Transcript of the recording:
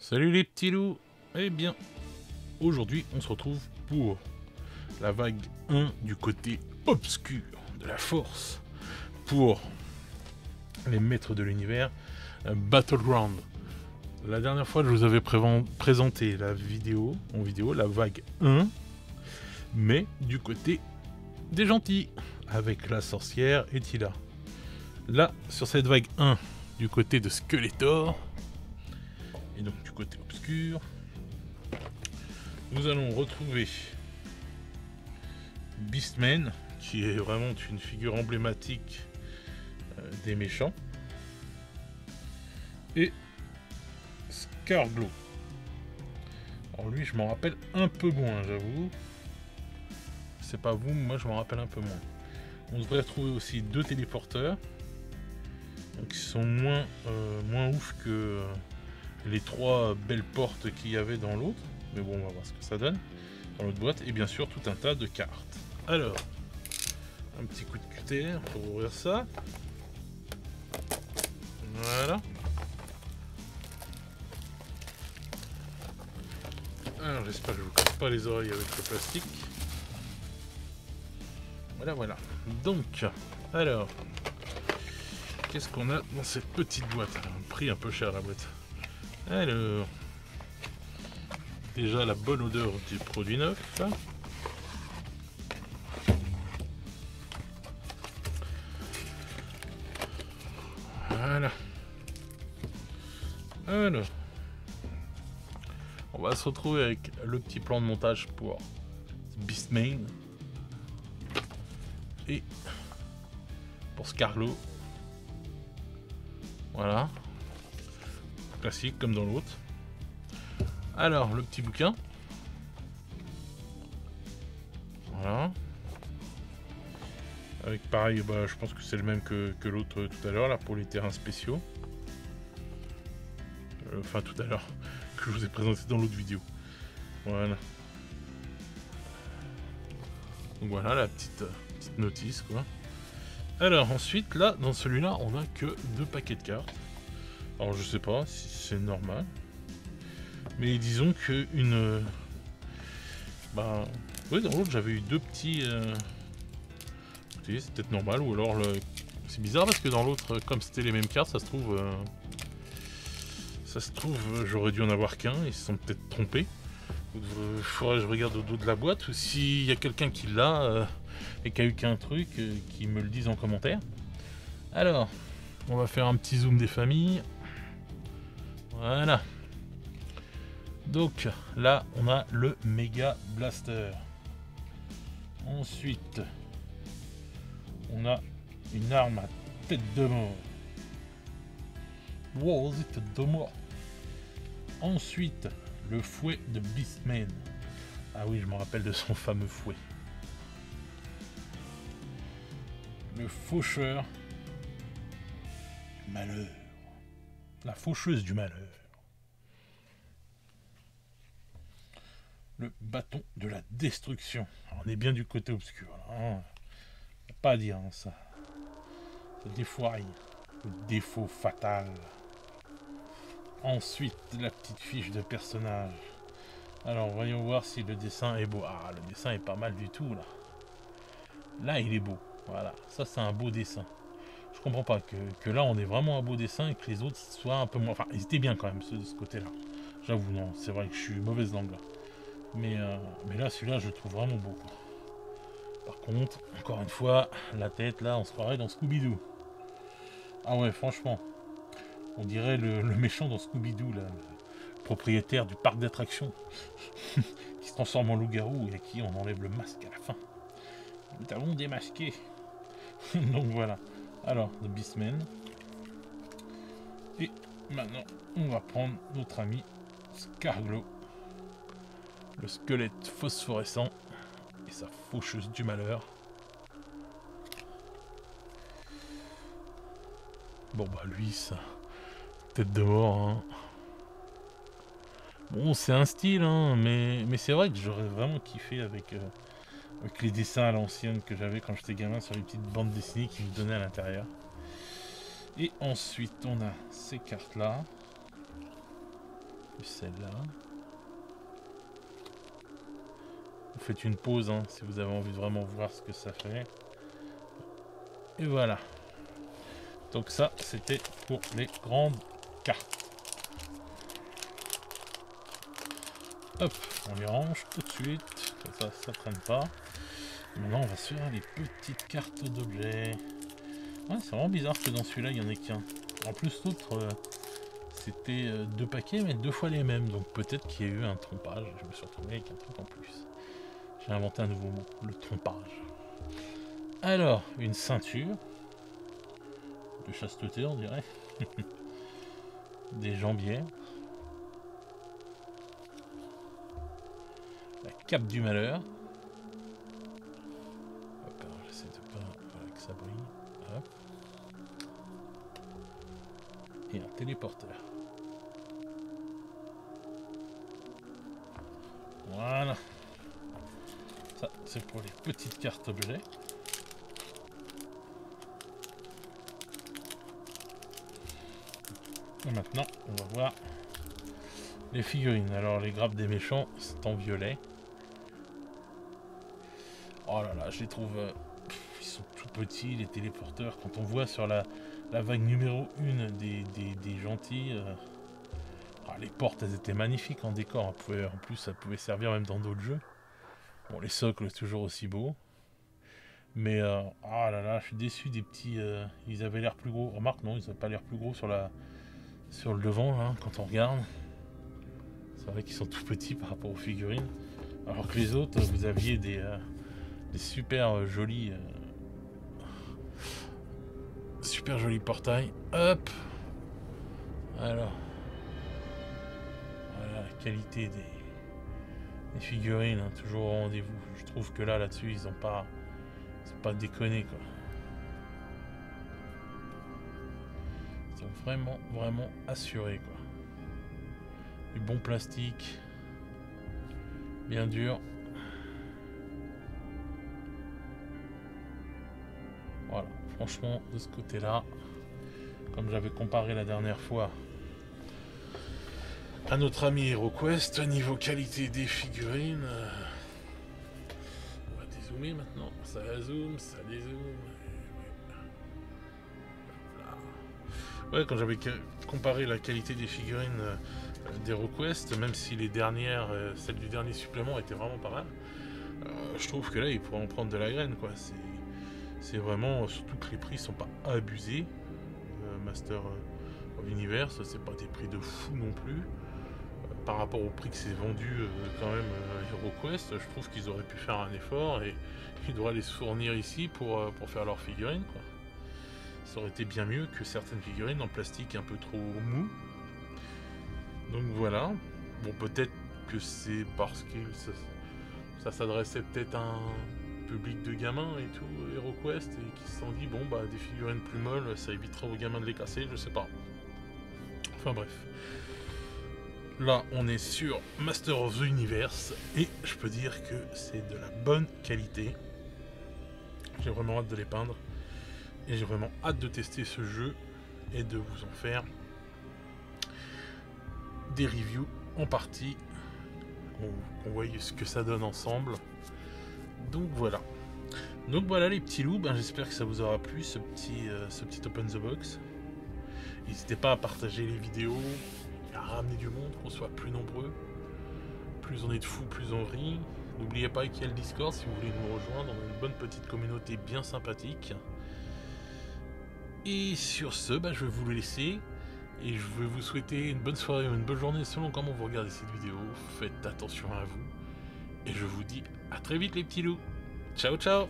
Salut les petits loups. Eh bien, aujourd'hui on se retrouve pour la vague 1 du côté obscur de la force, pour les maîtres de l'univers, Battleground. La dernière fois je vous avais présenté la vidéo, la vague 1, mais du côté des gentils, avec la sorcière et Tila. Là, sur cette vague 1, du côté de Skeletor, et donc du côté obscur, nous allons retrouver Beastman, qui est vraiment une figure emblématique des méchants, et Scarglow. Alors lui, je m'en rappelle un peu moins, j'avoue. C'est pas vous, moi je m'en rappelle un peu moins. On devrait retrouver aussi deux téléporteurs, donc qui sont moins ouf que les trois belles portes qu'il y avait dans l'autre. Mais bon, on va voir ce que ça donne dans l'autre boîte. Et bien sûr, tout un tas de cartes. Alors, un petit coup de cutter pour ouvrir ça. Voilà. Alors, j'espère que je ne vous casse pas les oreilles avec le plastique. Voilà. Donc, alors, qu'est-ce qu'on a dans cette petite boîte? Un prix un peu cher, la boîte. Alors, déjà la bonne odeur du produit neuf. Voilà. Alors, on va se retrouver avec le petit plan de montage pour Beastman et pour Scarglow. Voilà. Classique comme dans l'autre. Alors, le petit bouquin. Voilà. Avec pareil, je pense que c'est le même que l'autre tout à l'heure, là, pour les terrains spéciaux. Enfin, tout à l'heure, que je vous ai présenté dans l'autre vidéo. Voilà. Donc voilà, la petite notice, quoi. Alors, ensuite, là, dans celui-là, on a que 2 paquets de cartes. Alors, je sais pas si c'est normal. Mais disons que une... oui, dans l'autre, j'avais eu 2 petits... c'est peut-être normal, ou alors... C'est bizarre, parce que dans l'autre, comme c'était les mêmes cartes, ça se trouve... j'aurais dû en avoir qu'un, ils se sont peut-être trompés. Il faudrait que je regarde au dos de la boîte, ou s'il y a quelqu'un qui l'a, et qui a eu qu'un truc, qui me le dise en commentaire. Alors, on va faire un petit zoom des familles. Voilà. Donc là, on a le Mega Blaster. Ensuite, on a une arme à tête de mort. Wow, c'est tête de mort. Ensuite, le fouet de Beastman. Ah oui, je me rappelle de son fameux fouet. Le faucheur du malheur. La faucheuse du malheur. Le bâton de la destruction. Alors, on est bien du côté obscur. Là, hein. Pas à dire, hein, ça. Ça défouraille. Le défaut fatal. Ensuite, la petite fiche de personnage. Alors, voyons voir si le dessin est beau. Ah, le dessin est pas mal du tout, là. Là, il est beau. Voilà, ça, c'est un beau dessin. Je comprends pas que là, on ait vraiment un beau dessin et que les autres soient un peu moins... Enfin, ils étaient bien quand même, ceux de ce côté-là. J'avoue, non, c'est vrai que je suis mauvaise langue, là. Mais là, celui-là, je le trouve vraiment beau. Par contre, encore une fois, la tête, là, on se croirait dans Scooby-Doo. Ah ouais, franchement. On dirait le méchant dans Scooby-Doo, là. Le propriétaire du parc d'attractions. Qui se transforme en loup-garou et à qui on enlève le masque à la fin. Nous allons démasquer. Donc voilà. Alors, The Beastman. Et maintenant, on va prendre notre ami Scarglow. Le squelette phosphorescent et sa faucheuse du malheur. Bon lui, ça... Tête de mort, hein. Bon, c'est un style, hein, mais c'est vrai que j'aurais vraiment kiffé avec les dessins à l'ancienne que j'avais quand j'étais gamin sur les petites bandes dessinées qu'ils me donnaient à l'intérieur. Et ensuite, on a ces cartes-là. Plus celle-là. Vous faites une pause hein, si vous avez envie de vraiment voir ce que ça fait. Et voilà. Donc ça, c'était pour les grandes cartes. Hop, on les range tout de suite. Comme ça traîne pas. Maintenant, on va se faire les petites cartes d'objets. Ouais, c'est vraiment bizarre que dans celui-là, il n'y en ait qu'un. En plus, l'autre, c'était 2 paquets, mais 2 fois les mêmes. Donc peut-être qu'il y a eu un trompage. Je me suis retrouvé avec un truc en plus. J'ai inventé un nouveau mot, le trompage. Alors, une ceinture. De chasteté, on dirait. Des jambières. La cape du malheur. Hop, alors j'essaie de pas... Voilà, que ça brille. Hop. Et un téléporteur. Voilà. Ça, c'est pour les petites cartes objets. Et maintenant, on va voir les figurines. Alors, les grappes des méchants, c'est en violet. Oh là là, je les trouve... ils sont tout petits, les téléporteurs. Quand on voit sur la vague numéro 1 des gentils... les portes, elles étaient magnifiques en décor. En plus, ça pouvait servir même dans d'autres jeux. Bon, les socles, toujours aussi beaux. Mais, oh là là, je suis déçu des petits... ils avaient l'air plus gros. Remarque, non, ils n'avaient pas l'air plus gros sur le devant, là, quand on regarde. C'est vrai qu'ils sont tout petits par rapport aux figurines. Alors que les autres, vous aviez des super jolis... super jolis portails. Hop. Alors... Voilà, la qualité des figurines, hein, toujours au rendez-vous. Je trouve que là-dessus, ils ont pas... C'est pas déconné, quoi. Ils sont vraiment assurés, quoi. Du bon plastique. Bien dur. Voilà, franchement, de ce côté-là, comme j'avais comparé la dernière fois à notre ami HeroQuest, niveau qualité des figurines, on va dézoomer maintenant. Ça zoom, ça dézoome. Ouais, quand j'avais comparé la qualité des figurines d'HeroQuest, même si les dernières, celles du dernier supplément étaient vraiment pas mal, je trouve que là, ils pourraient en prendre de la graine, quoi. C'est vraiment, surtout que les prix sont pas abusés. Master of Universe, c'est pas des prix de fou non plus. Par rapport au prix que c'est vendu quand même HeroQuest, je trouve qu'ils auraient pu faire un effort et ils devraient les fournir ici pour faire leurs figurines, quoi. Ça aurait été bien mieux que certaines figurines en plastique un peu trop mou. Donc voilà. Bon, peut-être que c'est parce que ça s'adressait peut-être à un public de gamins et tout, HeroQuest, et qui se sont dit, bon, bah, des figurines plus molles, ça évitera aux gamins de les casser, je sais pas. Enfin bref. Là, on est sur Master of the Universe, et je peux dire que c'est de la bonne qualité. J'ai vraiment hâte de les peindre, et j'ai vraiment hâte de tester ce jeu, et de vous en faire des reviews en partie, qu'on voit ce que ça donne ensemble. Donc voilà. Donc voilà les petits loups, j'espère que ça vous aura plu, ce petit Open the Box. N'hésitez pas à partager les vidéos, à ramener du monde, qu'on soit plus nombreux. Plus on est de fous, plus on rit. N'oubliez pas qu'il y a le Discord si vous voulez nous rejoindre. On a une bonne petite communauté bien sympathique. Et sur ce, je vais vous laisser. Et je vais vous souhaiter une bonne soirée ou une bonne journée selon comment vous regardez cette vidéo. Faites attention à vous. Et je vous dis à très vite les petits loups. Ciao ciao.